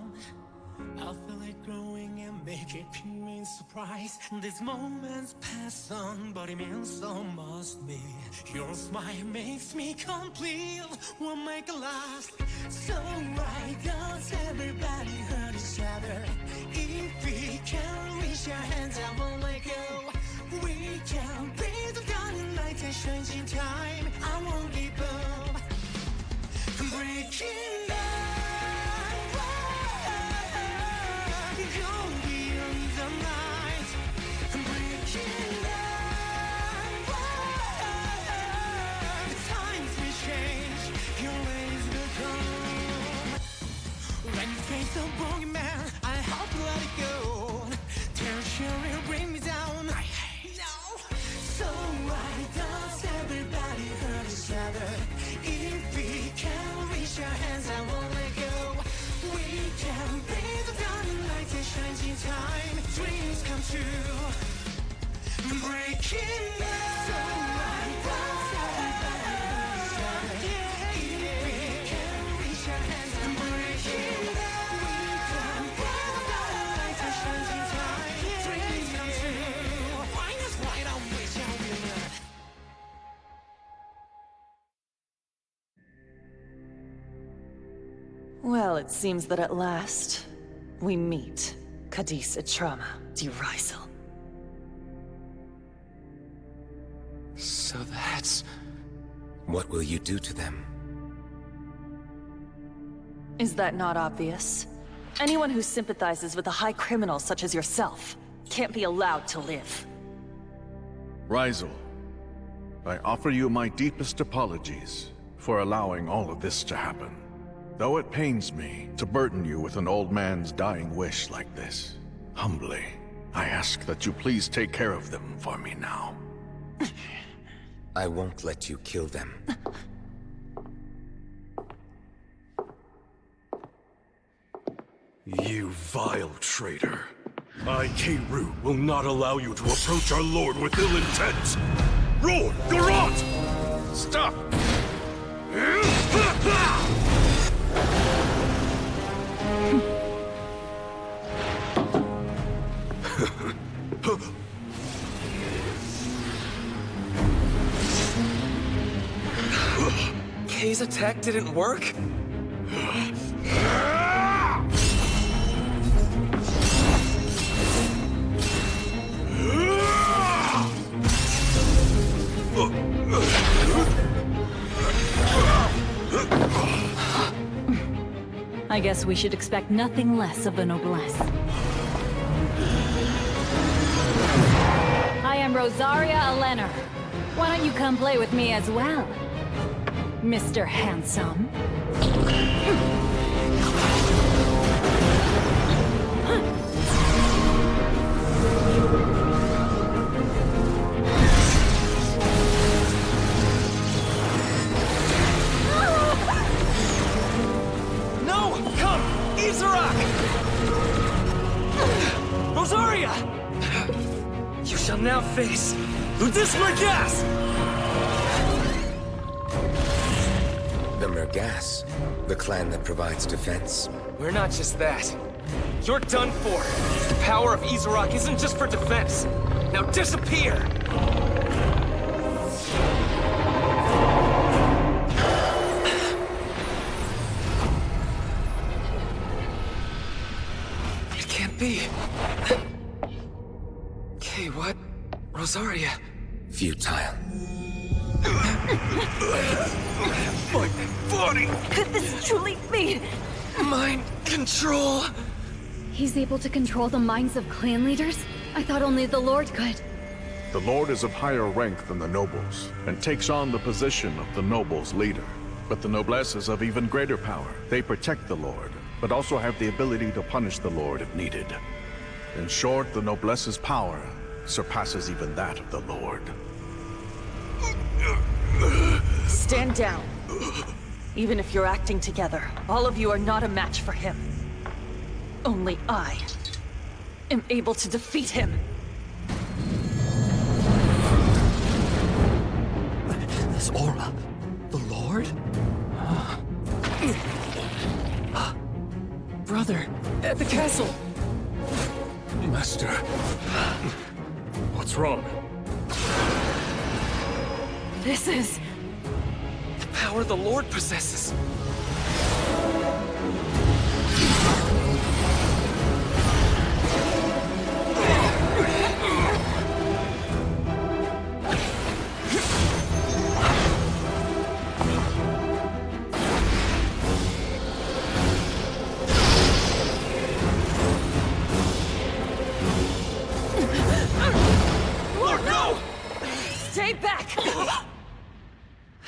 calm. I'll feel it growing and make it pure in surprise. These moments pass on, but it means so much to me. Your smile makes me complete, will make it last. So why does everybody hurt each other? If we can reach our hands, I won't let go. We can breathe the guiding light and changing time. I won't give up. Breaking down. The boogeyman, I hope to let it go. Tension will bring me down. I hate now. So why does everybody hurt each other? If we can reach our hands, I won't let go. We can breathe the diamond light and shines in time. Dreams come true. Breaking down. So why does everybody hurt each other? If we can reach our hands, I'm breaking down. Well, it seems that at last, we meet. Cadiz Etrama de Rysel. So that's... What will you do to them? Is that not obvious? Anyone who sympathizes with a high criminal such as yourself can't be allowed to live. Rysel, I offer you my deepest apologies for allowing all of this to happen. Though it pains me to burden you with an old man's dying wish like this, humbly, I ask that you please take care of them for me now. I won't let you kill them. You vile traitor. I, K-Root, will not allow you to approach our lord with ill intent! Roar! Garrot! Stop! Kay's attack didn't work? I guess we should expect nothing less of the Noblesse. I am Rosaria Alener. Why don't you come play with me as well, Mr. Handsome? Rosaria! You shall now face Ludus Mergas! The Mergas? The clan that provides defense? We're not just that. You're done for. The power of Isaac isn't just for defense. Now disappear! It can't be. Okay, what? Rosaria. Futile. My body! Could this truly be? Mind control! He's able to control the minds of clan leaders? I thought only the Lord could. The Lord is of higher rank than the nobles, and takes on the position of the nobles' leader. But the Noblesse is of even greater power. They protect the Lord, but also have the ability to punish the Lord if needed. In short, the Noblesse's power surpasses even that of the Lord. Stand down. Even if you're acting together, all of you are not a match for him. Only I am able to defeat him. This aura, the Lord? brother at the castle. Master. What's wrong? This is... The power the Lord possesses. Stay back!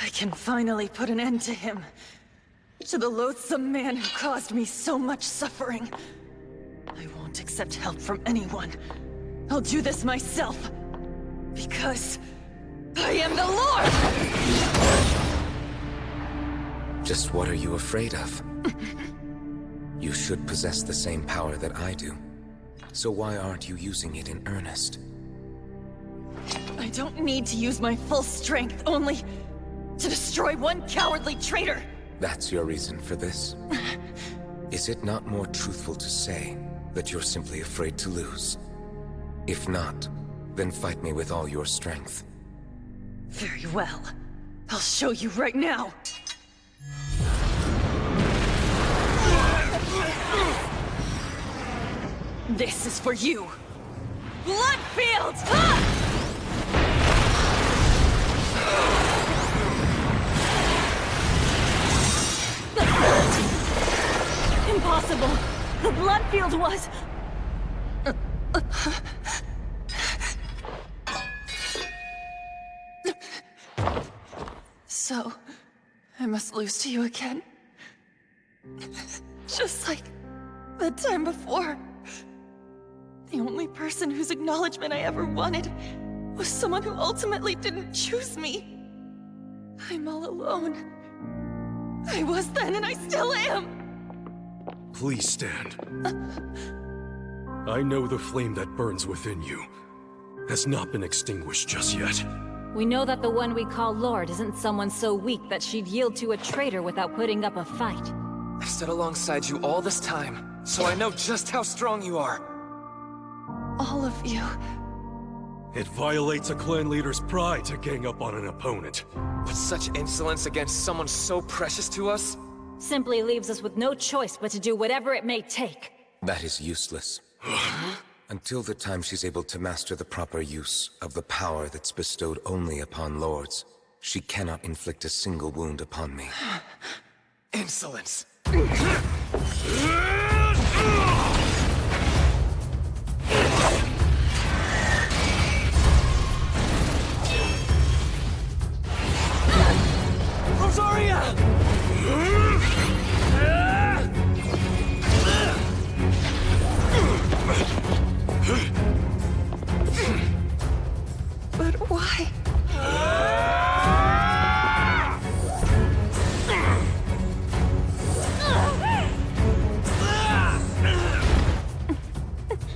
I can finally put an end to him. To the loathsome man who caused me so much suffering. I won't accept help from anyone. I'll do this myself. Because... I am the Lord! Just what are you afraid of? You should possess the same power that I do. So why aren't you using it in earnest? I don't need to use my full strength only to destroy one cowardly traitor! That's your reason for this? Is it not more truthful to say that you're simply afraid to lose? If not, then fight me with all your strength. Very well. I'll show you right now! This is for you! Bloodfield! Ah! Impossible! The Bloodfield was... So, I must lose to you again? Just like the time before. The only person whose acknowledgement I ever wanted was someone who ultimately didn't choose me. I'm all alone. I was then, and I still am! Please stand. I know the flame that burns within you has not been extinguished just yet. We know that the one we call Lord isn't someone so weak that she'd yield to a traitor without putting up a fight. I've stood alongside you all this time, so I know just how strong you are. All of you. It violates a clan leader's pride to gang up on an opponent. But such insolence against someone so precious to us? Simply leaves us with no choice but to do whatever it may take. That is useless. Until the time she's able to master the proper use of the power that's bestowed only upon lords, she cannot inflict a single wound upon me. Insolence! Rosaria! But why?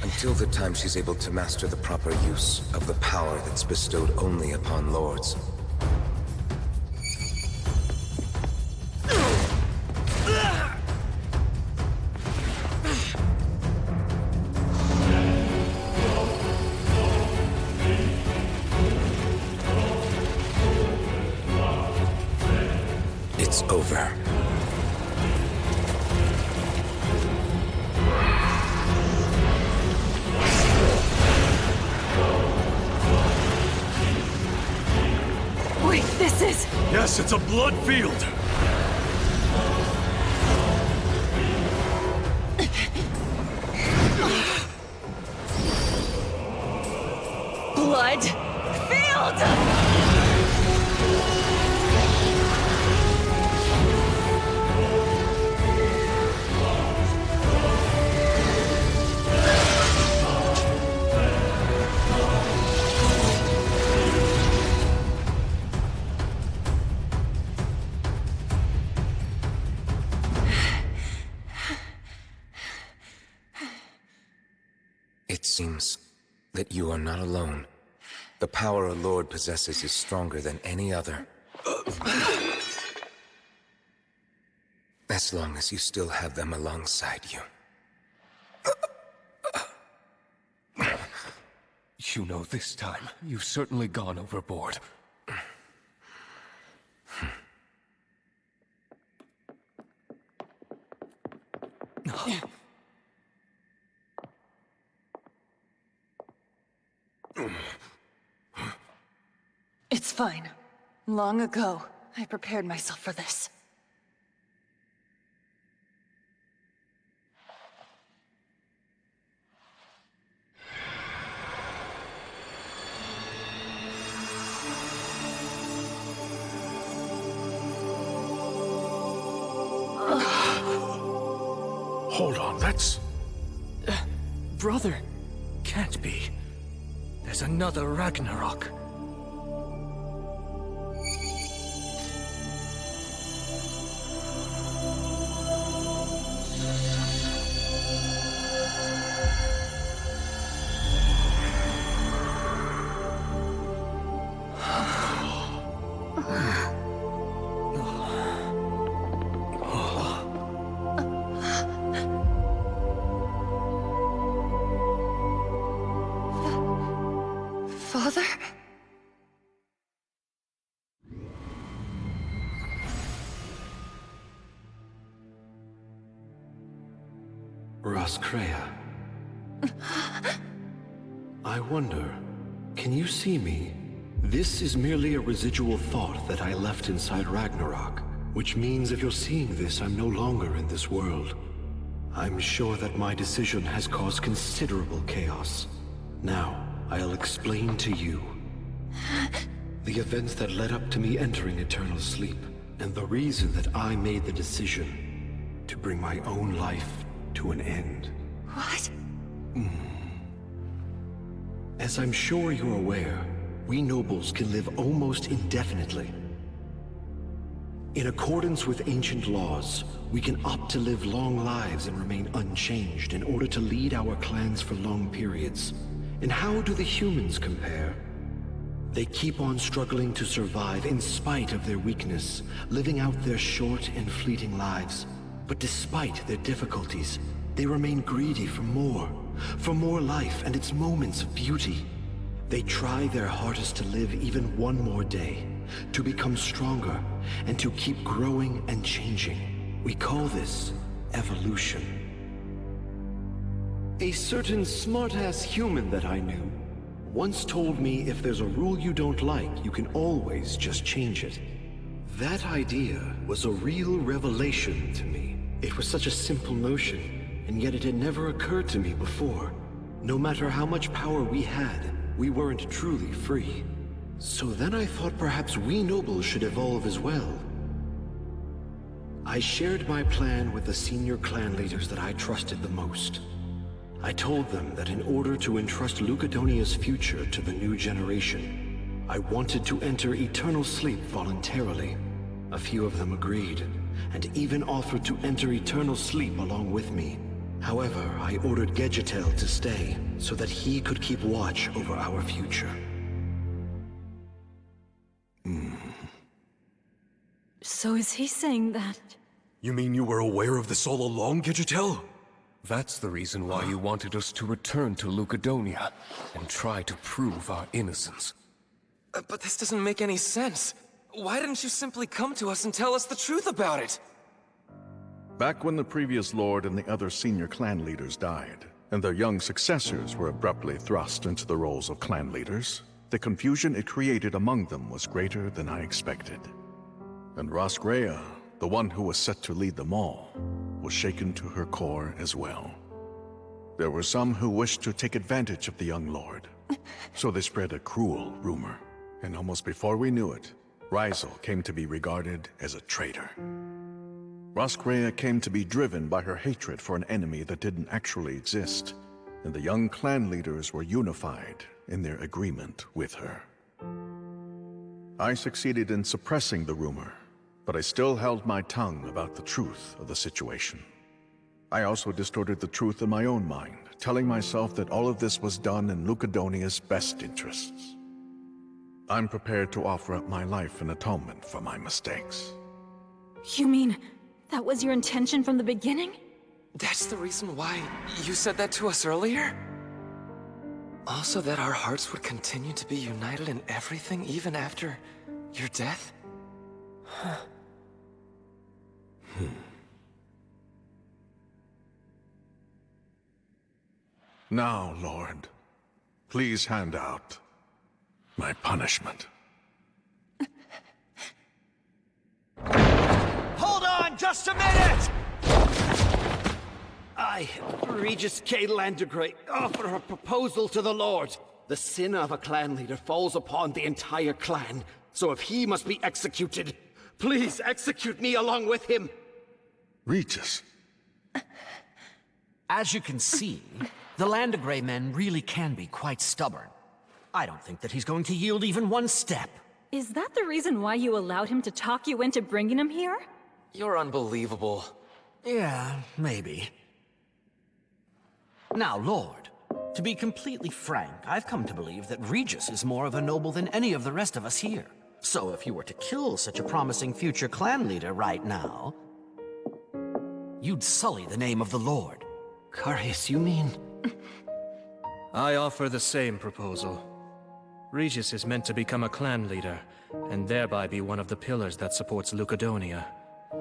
Until the time she's able to master the proper use of the power that's bestowed only upon lords. It's over. Wait, this is... Yes, it's a blood field! Blood Field! It seems that you are not alone. The power a lord possesses is stronger than any other. As long as you still have them alongside you. You know, this time, you've certainly gone overboard. It's fine. Long ago, I prepared myself for this. Hold on, that's... Brother, can't be. There's another Ragnarok. Father? Roscrea. I wonder, can you see me? This is merely a residual thought that I left inside Ragnarok, which means if you're seeing this, I'm no longer in this world. I'm sure that my decision has caused considerable chaos. Now, I'll explain to you the events that led up to me entering eternal sleep, and the reason that I made the decision to bring my own life to an end. What? As I'm sure you're aware, we nobles can live almost indefinitely. In accordance with ancient laws, we can opt to live long lives and remain unchanged in order to lead our clans for long periods. And how do the humans compare? They keep on struggling to survive in spite of their weakness, living out their short and fleeting lives. But despite their difficulties, they remain greedy for more life and its moments of beauty. They try their hardest to live even one more day, to become stronger, and to keep growing and changing. We call this evolution. A certain smart-ass human that I knew once told me if there's a rule you don't like, you can always just change it. That idea was a real revelation to me. It was such a simple notion, and yet it had never occurred to me before. No matter how much power we had, we weren't truly free. So then I thought perhaps we nobles should evolve as well. I shared my plan with the senior clan leaders that I trusted the most. I told them that in order to entrust Lucadonia's future to the new generation, I wanted to enter eternal sleep voluntarily. A few of them agreed, and even offered to enter eternal sleep along with me. However, I ordered Gedgetel to stay, so that he could keep watch over our future. So is he saying that? You mean you were aware of this all along, Gedgetel? That's the reason why you wanted us to return to Lucadonia and try to prove our innocence. But this doesn't make any sense. Why didn't you simply come to us and tell us the truth about it? Back when the previous lord and the other senior clan leaders died, and their young successors were abruptly thrust into the roles of clan leaders, the confusion it created among them was greater than I expected. And Roscrea, the one who was set to lead them all, was shaken to her core as well. There were some who wished to take advantage of the young lord, so they spread a cruel rumor. And almost before we knew it, Rizal came to be regarded as a traitor. Roscrea came to be driven by her hatred for an enemy that didn't actually exist, and the young clan leaders were unified in their agreement with her. I succeeded in suppressing the rumor, but I still held my tongue about the truth of the situation. I also distorted the truth in my own mind, telling myself that all of this was done in Lucadonia's best interests. I'm prepared to offer up my life in atonement for my mistakes. You mean That was your intention from the beginning? That's the reason why you said that to us earlier? Also that our hearts would continue to be united in everything even after your death? Now, Lord, please hand out my punishment. Hold on just a minute! I, Regis K. Landegray, offer a proposal to the Lord. The sin of a clan leader falls upon the entire clan, so if he must be executed, please execute me along with him. Regis. As you can see, the Landegray men really can be quite stubborn. I don't think that he's going to yield even one step. Is that the reason why you allowed him to talk you into bringing him here? You're unbelievable. Yeah, maybe. Now, Lord, to be completely frank, I've come to believe that Regis is more of a noble than any of the rest of us here. So if you were to kill such a promising future clan leader right now, you'd sully the name of the Lord. Carius, you mean? I offer the same proposal. Regis is meant to become a clan leader, and thereby be one of the pillars that supports Lucadonia,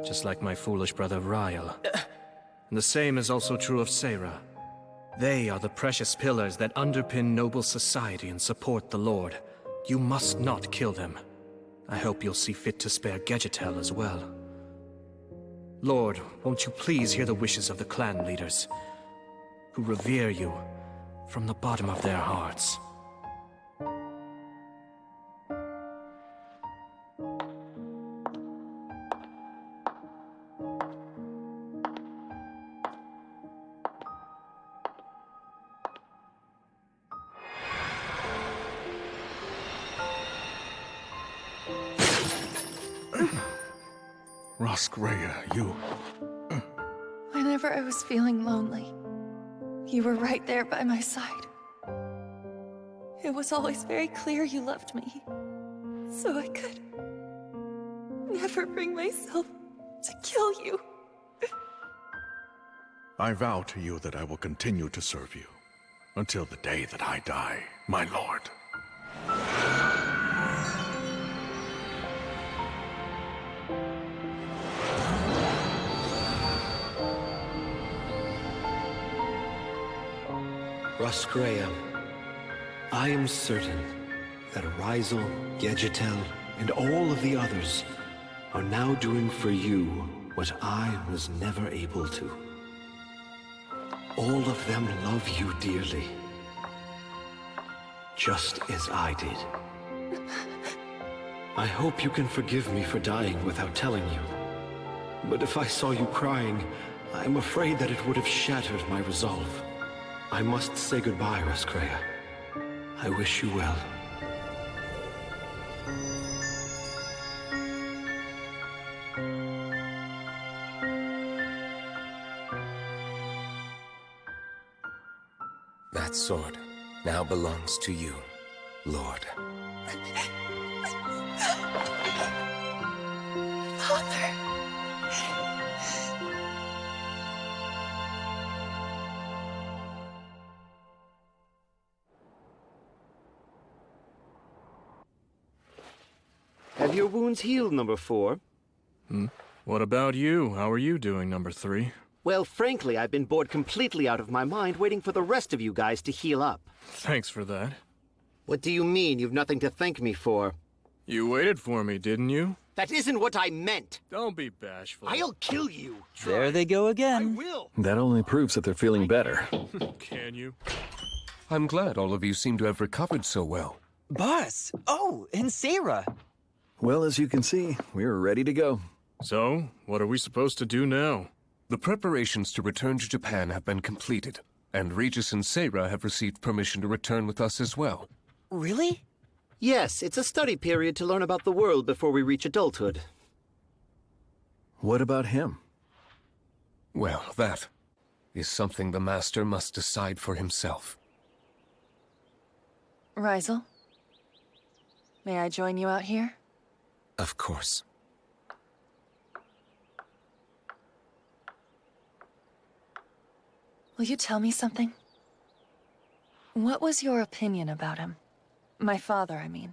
just like my foolish brother Ryle. And the same is also true of Sarah. They are the precious pillars that underpin noble society and support the Lord. You must not kill them. I hope you'll see fit to spare Gedgetel as well. Lord, won't you please hear the wishes of the clan leaders, who revere you from the bottom of their hearts. Roscrea, you... Whenever I was feeling lonely, you were right there by my side. It was always very clear you loved me, so I could never bring myself to kill you. I vow to you that I will continue to serve you until the day that I die, my lord. Roscrea, I am certain that Rizal, Gedgetel, and all of the others are now doing for you what I was never able to. All of them love you dearly, just as I did. I hope you can forgive me for dying without telling you. But if I saw you crying, I'm afraid that it would have shattered my resolve. I must say goodbye, Roscrea. I wish you well. That sword now belongs to you, Lord. Father! Have your wounds healed, number 4? What about you? How are you doing, number 3? Well, frankly, I've been bored completely out of my mind waiting for the rest of you guys to heal up. Thanks for that. What do you mean you've nothing to thank me for? You waited for me, didn't you? That isn't what I meant! Don't be bashful. I'll kill you! There they go I again. will! That only proves that they're feeling better. Can you? I'm glad all of you seem to have recovered so well. Boss! Oh, and Sarah! Well, as you can see, we're ready to go. So, what are we supposed to do now? The preparations to return to Japan have been completed, and Regis and Sarah have received permission to return with us as well. Really? Yes, it's a study period to learn about the world before we reach adulthood. What about him? Well, that is something the Master must decide for himself. Rizal? May I join you out here? Of course. Will you tell me something? What was your opinion about him? My father, I mean.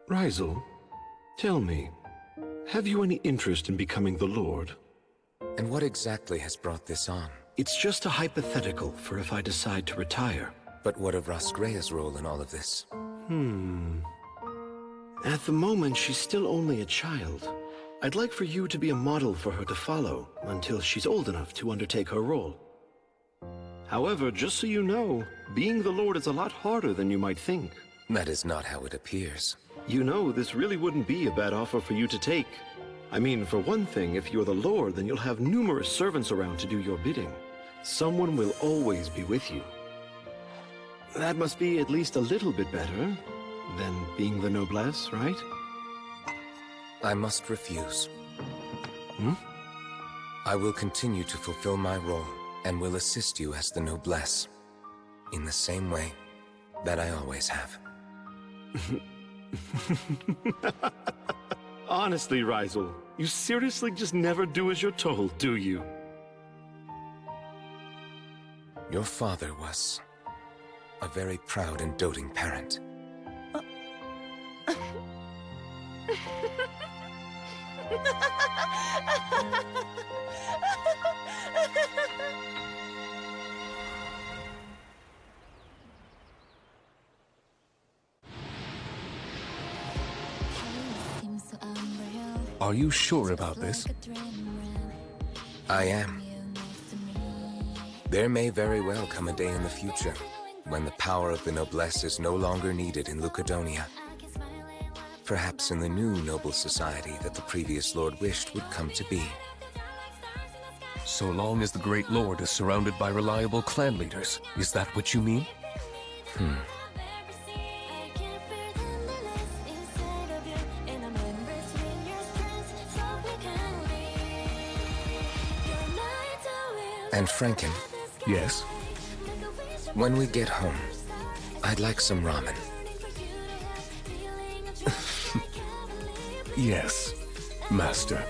Rizal, tell me, have you any interest in becoming the Lord? And what exactly has brought this on? It's just a hypothetical for if I decide to retire. But what of Rastrea's role in all of this? At the moment, she's still only a child. I'd like for you to be a model for her to follow until she's old enough to undertake her role. However, just so you know, being the Lord is a lot harder than you might think. That is not how it appears. You know, this really wouldn't be a bad offer for you to take. I mean, for one thing, if you're the Lord, then you'll have numerous servants around to do your bidding. Someone will always be with you. That must be at least a little bit better than being the Noblesse, right? I must refuse. Hmm? I will continue to fulfill my role and will assist you as the Noblesse in the same way that I always have. Honestly, Rizal, you seriously just never do as you're told, do you? Your father was a very proud and doting parent. Are you sure about this? I am. There may very well come a day in the future when the power of the Noblesse is no longer needed in Lucadonia. Perhaps in the new noble society that the previous Lord wished would come to be. So long as the Great Lord is surrounded by reliable clan leaders, is that what you mean? And Franken. Yes? When we get home, I'd like some ramen. Yes, Master.